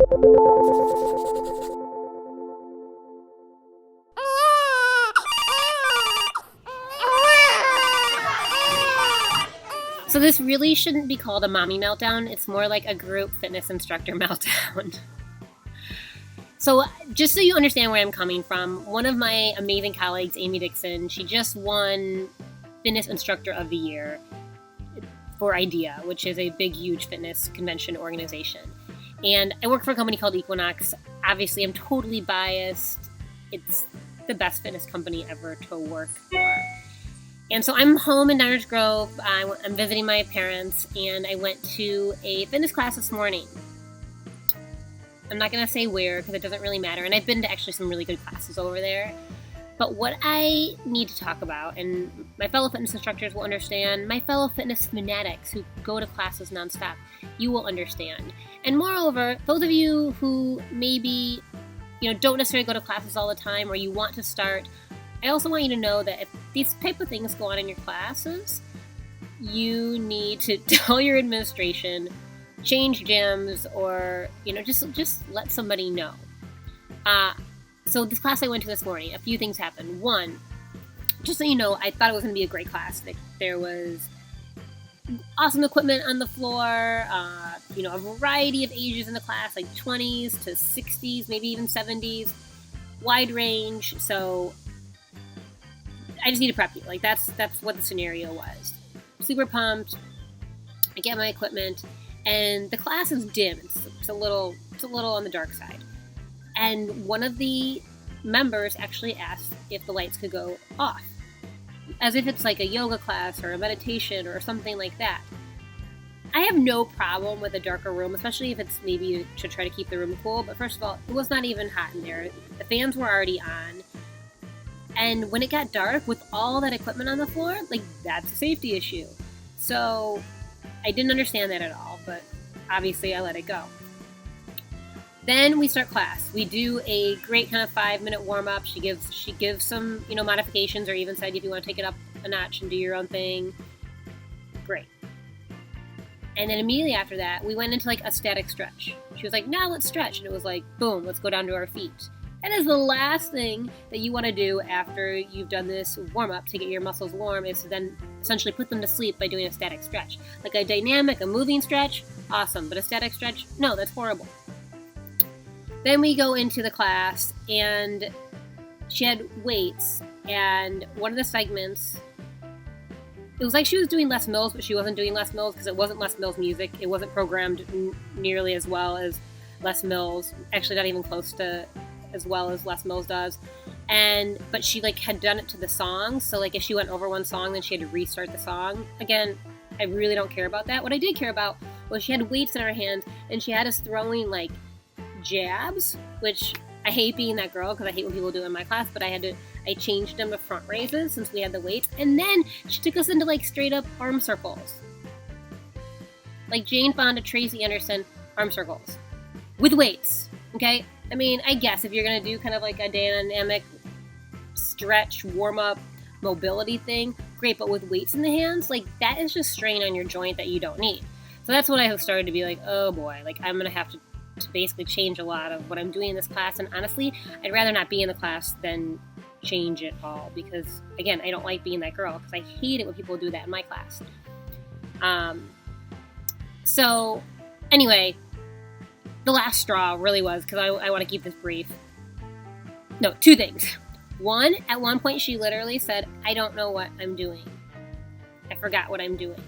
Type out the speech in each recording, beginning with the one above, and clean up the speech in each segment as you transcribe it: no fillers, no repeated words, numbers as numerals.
So this really shouldn't be called a mommy meltdown. It's more like a group fitness instructor meltdown. So just so you understand where I'm coming from, one of my amazing colleagues, Amy Dixon, she just won Fitness Instructor of the Year for IDEA, which is a big, huge fitness convention organization. And I work for a company called Equinox. Obviously, I'm totally biased. It's the best fitness company ever to work for. And so I'm home in Downers Grove. I'm visiting my parents, and I went to a fitness class this morning. I'm not going to say where because it doesn't really matter. And I've been to actually some really good classes over there. But what I need to talk about, and my fellow fitness instructors will understand, my fellow fitness fanatics who go to classes nonstop, you will understand. And moreover, those of you who maybe, don't necessarily go to classes all the time or you want to start, I also want you to know that if these type of things go on in your classes, you need to tell your administration, change gyms, or just let somebody know. So this class I went to this morning, a few things happened. One, just so you know, I thought it was going to be a great class. There was awesome equipment on the floor, a variety of ages in the class, like 20s to 60s, maybe even 70s, wide range. So I just need to prep you. Like that's what the scenario was. Super pumped. I get my equipment, and the class is dim. It's a little on the dark side. And one of the members actually asked if the lights could go off, as if it's like a yoga class or a meditation or something like that. I have no problem with a darker room, especially if it's maybe to try to keep the room cool. But first of all, it was not even hot in there. The fans were already on. And when it got dark with all that equipment on the floor, that's a safety issue. So I didn't understand that at all, but obviously I let it go. Then we start class. We do a great kind of 5-minute warm-up. She gives some, modifications, or even said if you want to take it up a notch and do your own thing, great. And then immediately after that, we went into a static stretch. She was like, now let's stretch. And it was like, boom, let's go down to our feet. That is the last thing that you want to do after you've done this warm-up to get your muscles warm, is to then essentially put them to sleep by doing a static stretch. Like a dynamic, a moving stretch, awesome. But a static stretch, no, that's horrible. Then we go into the class, and she had weights, and one of the segments, it was like she was doing Les Mills, but she wasn't doing Les Mills because it wasn't Les Mills music. It wasn't programmed nearly as well as Les Mills. Actually, not even close to as well as Les Mills does. But she had done it to the song. So if she went over one song, then she had to restart the song. Again, I really don't care about that. What I did care about was she had weights in her hands, and she had us throwing jabs, which I hate being that girl because I hate when people do it in my class, but I changed them to front raises since we had the weights. And then she took us into straight up arm circles. Like Jane Fonda, Tracy Anderson arm circles with weights. Okay. I mean, I guess if you're going to do kind of a dynamic stretch, warm up, mobility thing, great. But with weights in the hands, that is just strain on your joint that you don't need. So that's what I have started to be oh boy, I'm going to have to basically change a lot of what I'm doing in this class. And honestly, I'd rather not be in the class than change it all, because again, I don't like being that girl, because I hate it when people do that in my class. So anyway, the last straw really was, because I want to keep this brief. No, 2 things. One, at one point she literally said, I don't know what I'm doing. I forgot what I'm doing.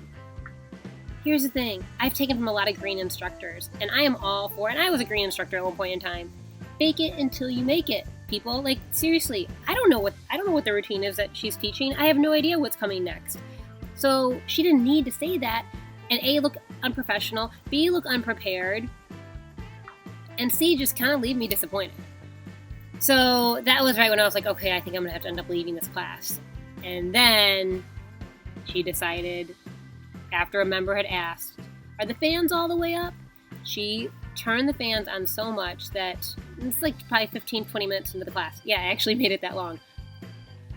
Here's the thing. I've taken from a lot of green instructors, and I am all for, and I was a green instructor at one point in time, fake it until you make it. People, seriously, I don't know what the routine is that she's teaching. I have no idea what's coming next. So she didn't need to say that, and A, look unprofessional, B, look unprepared, and C, just kind of leave me disappointed. So that was right when I was like, okay, I think I'm going to have to end up leaving this class. And then she decided, after a member had asked, are the fans all the way up? She turned the fans on so much that it's probably 15, 20 minutes into the class. Yeah, I actually made it that long.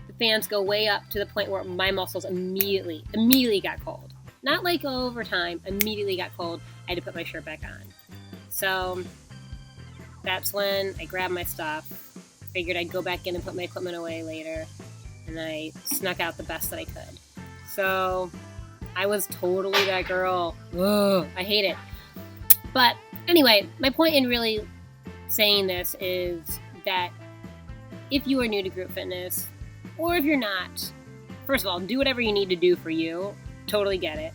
The fans go way up to the point where my muscles immediately got cold. Not over time, immediately got cold. I had to put my shirt back on. So that's when I grabbed my stuff, figured I'd go back in and put my equipment away later, and I snuck out the best that I could. So I was totally that girl. Ugh, I hate it. But anyway, my point in really saying this is that if you are new to group fitness, or if you're not, first of all, do whatever you need to do for you. Totally get it.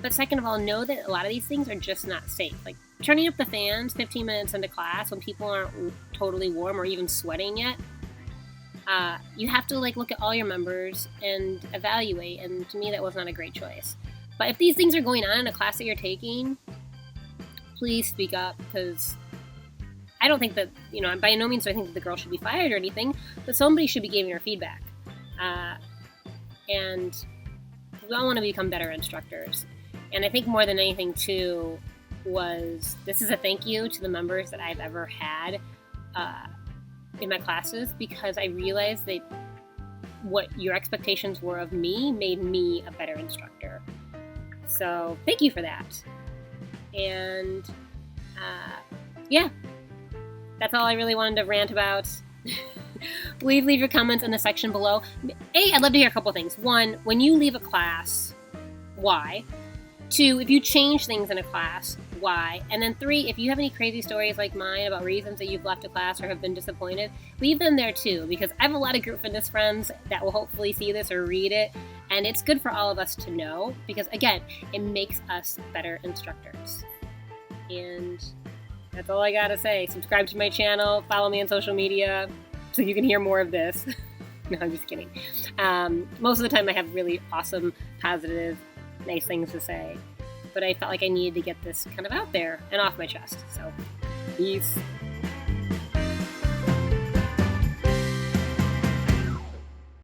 But second of all, know that a lot of these things are just not safe. Like turning up the fans 15 minutes into class when people aren't totally warm or even sweating yet. You have to look at all your members and evaluate, and to me that was not a great choice. But if these things are going on in a class that you're taking, please speak up, because I don't think that, by no means do I think that the girl should be fired or anything, but somebody should be giving her feedback. And we all want to become better instructors. And I think more than anything too this is a thank you to the members that I've ever had in my classes, because I realized that what your expectations were of me made me a better instructor. So thank you for that. And yeah, that's all I really wanted to rant about. Leave your comments in the section below. I'd love to hear a couple things. One, when you leave a class, why? Two, if you change things in a class, why? And then three, if you have any crazy stories like mine about reasons that you've left a class or have been disappointed, leave them there too, because I have a lot of group fitness friends that will hopefully see this or read it, and it's good for all of us to know, because again, it makes us better instructors. And that's all I gotta say. Subscribe to my channel, follow me on social media, so you can hear more of this. No, I'm just kidding. Most of the time I have really awesome, positive, nice things to say, but I felt like I needed to get this kind of out there and off my chest. So, peace.